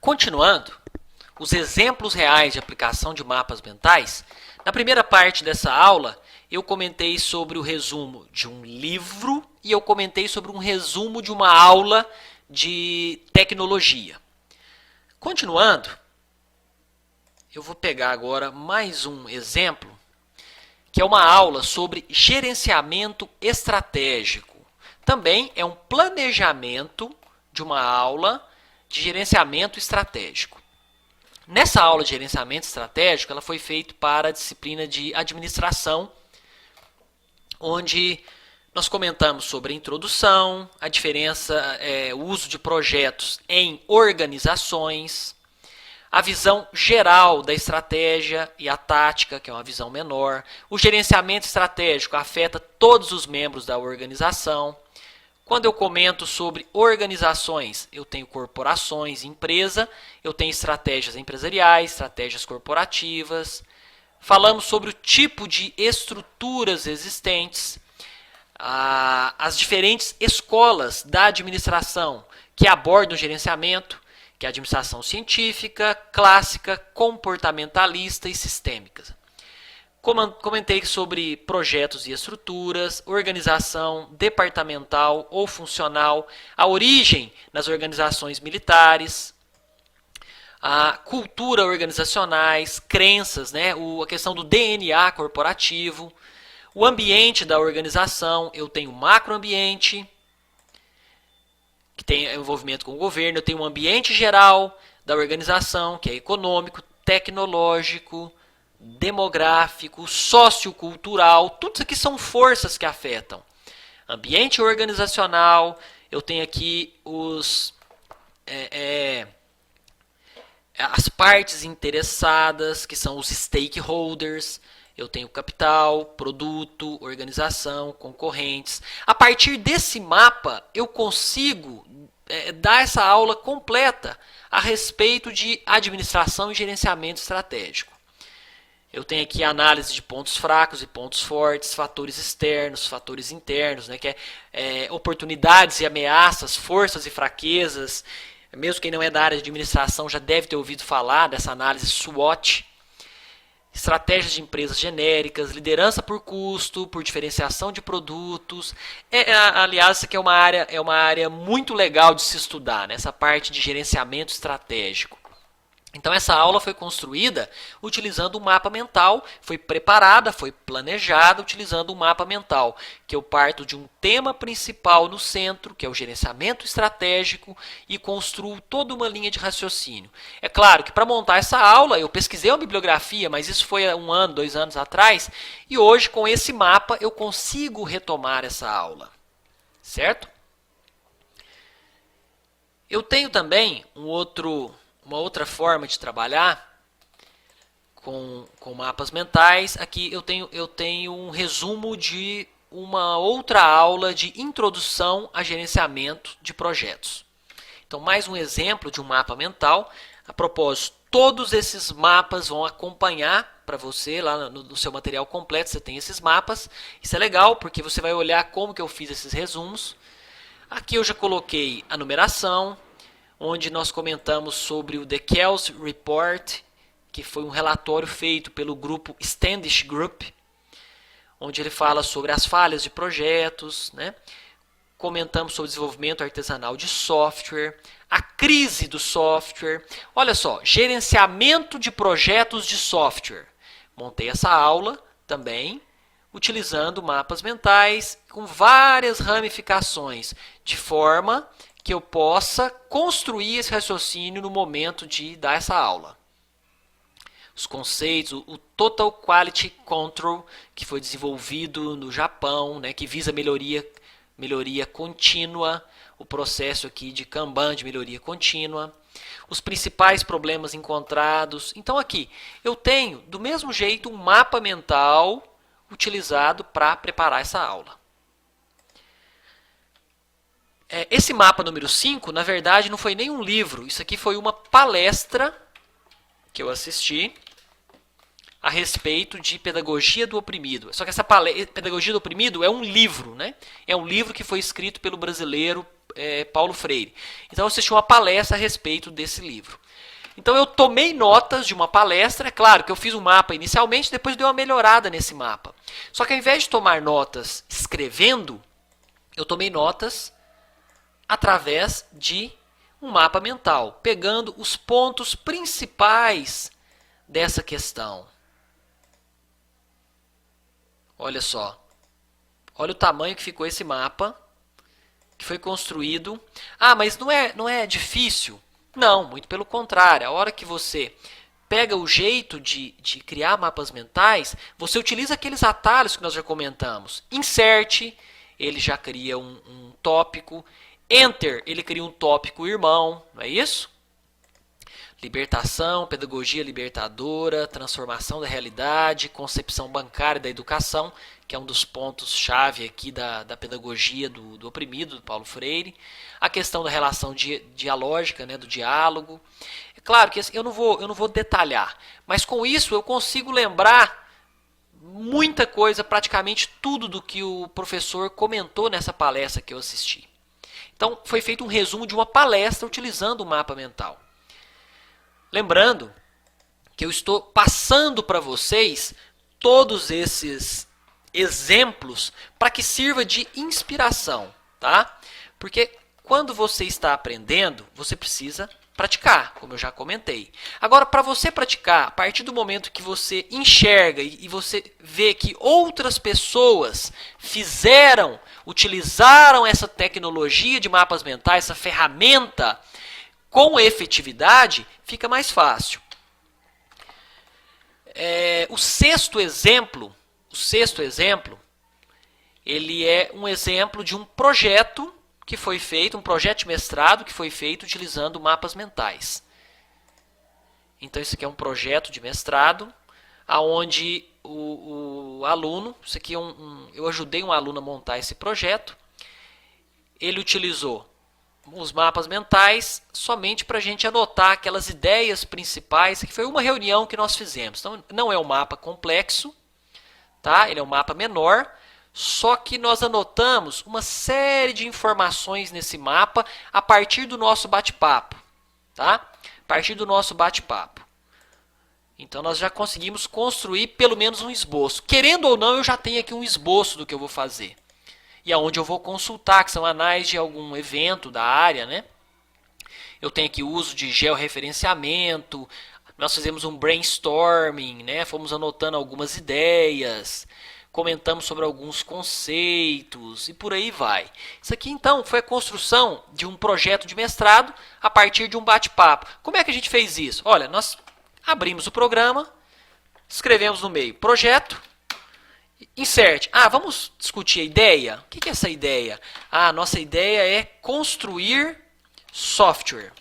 Continuando, os exemplos reais de aplicação de mapas mentais. Na primeira parte dessa aula, eu comentei sobre o resumo de um livro e eu comentei sobre um resumo de uma aula de tecnologia. Continuando, eu vou pegar agora mais um exemplo, que é uma aula sobre gerenciamento estratégico. Também é um planejamento de uma aula de gerenciamento estratégico. Nessa aula de gerenciamento estratégico, ela foi feita para a disciplina de administração, onde nós comentamos sobre a introdução, a diferença, o uso de projetos em organizações, a visão geral da estratégia e a tática, que é uma visão menor. O gerenciamento estratégico afeta todos os membros da organização. Quando eu comento sobre organizações, eu tenho corporações, empresa, eu tenho estratégias empresariais, estratégias corporativas. Falamos sobre o tipo de estruturas existentes, as diferentes escolas da administração que abordam o gerenciamento, que é a administração científica, clássica, comportamentalista e sistêmica. Comentei sobre projetos e estruturas, organização departamental ou funcional, a origem nas organizações militares, a cultura organizacionais, crenças, a questão do DNA corporativo, o ambiente da organização. Eu tenho o macroambiente, que tem envolvimento com o governo, eu tenho um ambiente geral da organização, que é econômico, tecnológico, demográfico, sociocultural. Tudo isso aqui são forças que afetam. Ambiente organizacional, eu tenho aqui as partes interessadas, que são os stakeholders. Eu tenho capital, produto, organização, concorrentes. A partir desse mapa, eu consigo dar essa aula completa a respeito de administração e gerenciamento estratégico. Eu tenho aqui a análise de pontos fracos e pontos fortes, fatores externos, fatores internos, que é oportunidades e ameaças, forças e fraquezas. Mesmo quem não é da área de administração já deve ter ouvido falar dessa análise SWOT. Estratégias de empresas genéricas, liderança por custo, por diferenciação de produtos. Aliás, isso aqui é uma área muito legal de se estudar, essa parte de gerenciamento estratégico. Então essa aula foi construída utilizando um mapa mental, foi preparada, foi planejada utilizando um mapa mental, que eu parto de um tema principal no centro, que é o gerenciamento estratégico, e construo toda uma linha de raciocínio. É claro que para montar essa aula eu pesquisei uma bibliografia, mas isso foi há 1 ano, 2 anos atrás, e hoje com esse mapa eu consigo retomar essa aula, certo? Eu tenho também uma outra forma de trabalhar com mapas mentais. Aqui eu tenho um resumo de uma outra aula de introdução a gerenciamento de projetos. Então, mais um exemplo de um mapa mental. A propósito, todos esses mapas vão acompanhar para você lá no seu material completo. Você tem esses mapas. Isso é legal porque você vai olhar como que eu fiz esses resumos. Aqui eu já coloquei a numeração, onde nós comentamos sobre o The Kells Report, que foi um relatório feito pelo grupo Standish Group, onde ele fala sobre as falhas de projetos, Comentamos sobre o desenvolvimento artesanal de software, a crise do software. Olha só, gerenciamento de projetos de software. Montei essa aula também, utilizando mapas mentais com várias ramificações, de forma que eu possa construir esse raciocínio no momento de dar essa aula. Os conceitos, o Total Quality Control, que foi desenvolvido no Japão, que visa melhoria contínua, o processo aqui de Kanban de melhoria contínua, os principais problemas encontrados. Então aqui eu tenho, do mesmo jeito, um mapa mental utilizado para preparar essa aula. Esse mapa número 5, na verdade, não foi nem um livro. Isso aqui foi uma palestra que eu assisti a respeito de pedagogia do oprimido. Só que essa pedagogia do oprimido é um livro, É um livro que foi escrito pelo brasileiro Paulo Freire. Então eu assisti uma palestra a respeito desse livro. Então eu tomei notas de uma palestra, é claro que eu fiz um mapa inicialmente, depois dei uma melhorada nesse mapa. Só que ao invés de tomar notas escrevendo, eu tomei notas através de um mapa mental, pegando os pontos principais dessa questão. Olha só. Olha o tamanho que ficou esse mapa, que foi construído. Ah, mas não é difícil? Não, muito pelo contrário. A hora que você pega o jeito de criar mapas mentais, você utiliza aqueles atalhos que nós já comentamos. Insert, ele já cria um tópico. Enter, ele cria um tópico irmão, não é isso? Libertação, pedagogia libertadora, transformação da realidade, concepção bancária da educação, que é um dos pontos-chave aqui da pedagogia do oprimido, do Paulo Freire. A questão da relação dialógica, né, do diálogo. É claro que eu não vou detalhar, mas com isso eu consigo lembrar muita coisa, praticamente tudo do que o professor comentou nessa palestra que eu assisti. Então, foi feito um resumo de uma palestra utilizando o mapa mental. Lembrando que eu estou passando para vocês todos esses exemplos para que sirva de inspiração, tá? Porque quando você está aprendendo, você precisa praticar, como eu já comentei. Agora, para você praticar, a partir do momento que você enxerga e você vê que outras pessoas utilizaram essa tecnologia de mapas mentais, essa ferramenta, com efetividade, fica mais fácil. O sexto exemplo, ele é um exemplo de um projeto que foi feito, um projeto de mestrado que foi feito utilizando mapas mentais. Então, isso aqui é um projeto de mestrado, onde o aluno, isso aqui eu ajudei um aluno a montar esse projeto, ele utilizou os mapas mentais somente para a gente anotar aquelas ideias principais, que foi uma reunião que nós fizemos. Então, não é um mapa complexo, tá? Ele é um mapa menor, só que nós anotamos uma série de informações nesse mapa a partir do nosso bate-papo, tá? A partir do nosso bate-papo. Então, nós já conseguimos construir pelo menos um esboço. Querendo ou não, eu já tenho aqui um esboço do que eu vou fazer. E aonde eu vou consultar, que são anais de algum evento da área, né? Eu tenho aqui o uso de georreferenciamento, nós fizemos um brainstorming, né? Fomos anotando algumas ideias, comentamos sobre alguns conceitos e por aí vai. Isso aqui, então, foi a construção de um projeto de mestrado a partir de um bate-papo. Como é que a gente fez isso? Olha, nós abrimos o programa, escrevemos no meio projeto, insert. Vamos discutir a ideia? O que é essa ideia? Nossa ideia é construir software.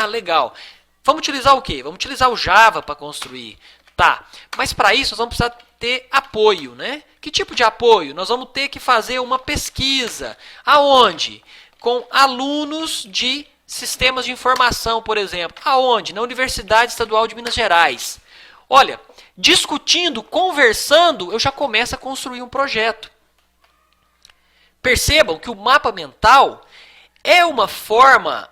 Legal. Vamos utilizar o quê? Vamos utilizar o Java para construir. Tá, mas para isso nós vamos precisar ter apoio, né? Que tipo de apoio? Nós vamos ter que fazer uma pesquisa. Aonde? Com alunos de sistemas de informação, por exemplo. Aonde? Na Universidade Estadual de Minas Gerais. Olha, discutindo, conversando, eu já começo a construir um projeto. Percebam que o mapa mental é uma forma,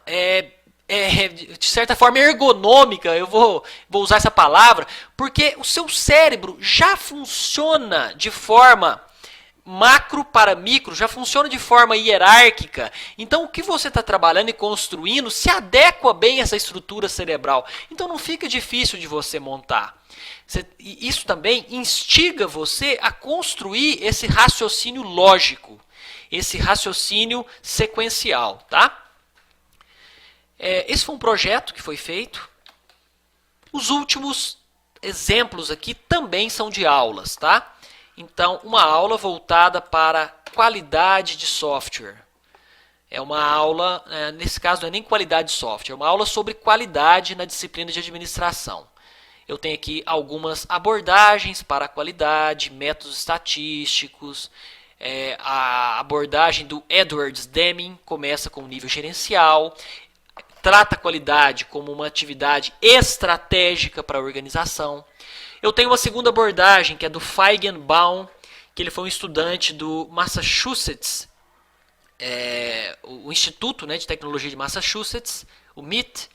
de certa forma, ergonômica, eu vou usar essa palavra, porque o seu cérebro já funciona de forma macro para micro, já funciona de forma hierárquica. Então, o que você está trabalhando e construindo se adequa bem a essa estrutura cerebral. Então, não fica difícil de você montar. Isso também instiga você a construir esse raciocínio lógico, esse raciocínio sequencial, tá? Esse foi um projeto que foi feito. Os últimos exemplos aqui também são de aulas, tá? Então, uma aula voltada para qualidade de software. É uma aula, nesse caso não é nem qualidade de software, é uma aula sobre qualidade na disciplina de administração. Eu tenho aqui algumas abordagens para a qualidade, métodos estatísticos. A abordagem do Edwards Deming começa com o nível gerencial. Trata a qualidade como uma atividade estratégica para a organização. Eu tenho uma segunda abordagem, que é do Feigenbaum, que ele foi um estudante do Massachusetts, o Instituto, né, de Tecnologia de Massachusetts, o MIT.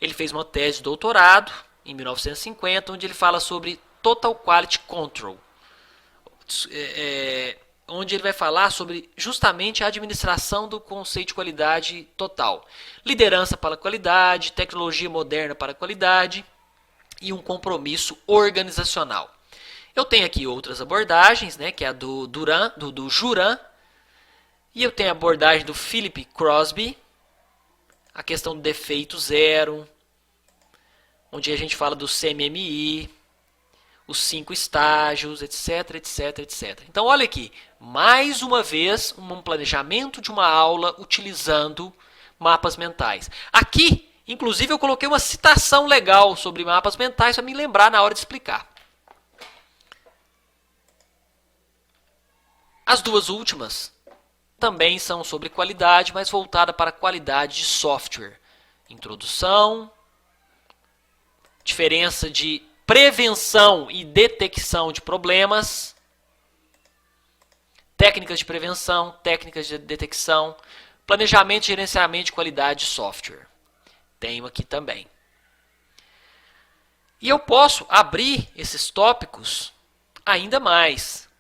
Ele fez uma tese de doutorado em 1950, onde ele fala sobre Total Quality Control, onde ele vai falar sobre justamente a administração do conceito de qualidade total. Liderança para a qualidade, tecnologia moderna para a qualidade e um compromisso organizacional. Eu tenho aqui outras abordagens, né, que é a do Juran, e eu tenho a abordagem do Philip Crosby, a questão do defeito zero, onde a gente fala do CMMI, os 5 estágios, etc, etc, etc. Então, olha aqui, mais uma vez, um planejamento de uma aula utilizando mapas mentais. Aqui, inclusive, eu coloquei uma citação legal sobre mapas mentais para me lembrar na hora de explicar. As duas últimas também são sobre qualidade, mas voltada para a qualidade de software. Introdução, diferença de prevenção e detecção de problemas, técnicas de prevenção, técnicas de detecção, planejamento e gerenciamento de qualidade de software. Tenho aqui também. E eu posso abrir esses tópicos ainda mais.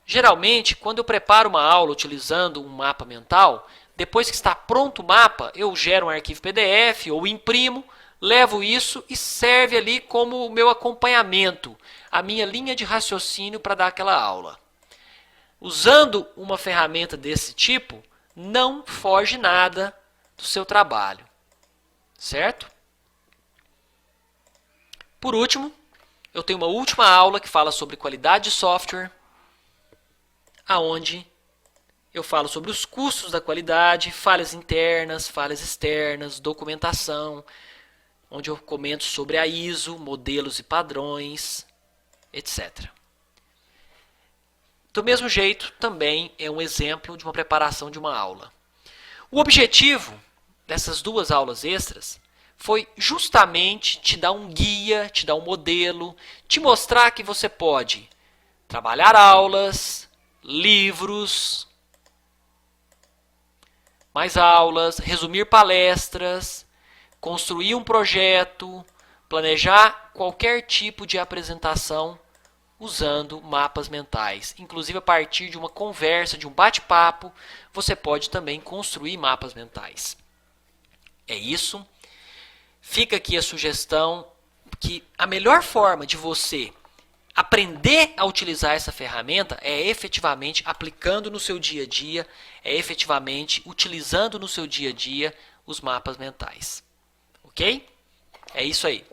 Geralmente, quando eu preparo uma aula utilizando um mapa mental, depois que está pronto o mapa, eu gero um arquivo PDF ou imprimo, levo isso e serve ali como o meu acompanhamento, a minha linha de raciocínio para dar aquela aula. Usando uma ferramenta desse tipo, não foge nada do seu trabalho, certo? Por último, eu tenho uma última aula que fala sobre qualidade de software, aonde eu falo sobre os custos da qualidade, falhas internas, falhas externas, documentação, onde eu comento sobre a ISO, modelos e padrões, etc. Do mesmo jeito, também é um exemplo de uma preparação de uma aula. O objetivo dessas duas aulas extras foi justamente te dar um guia, te dar um modelo, te mostrar que você pode trabalhar aulas, livros, mais aulas, resumir palestras, construir um projeto, planejar qualquer tipo de apresentação usando mapas mentais. Inclusive, a partir de uma conversa, de um bate-papo, você pode também construir mapas mentais. É isso. Fica aqui a sugestão que a melhor forma de você aprender a utilizar essa ferramenta é efetivamente aplicando no seu dia a dia, é efetivamente utilizando no seu dia a dia os mapas mentais. Ok? É isso aí.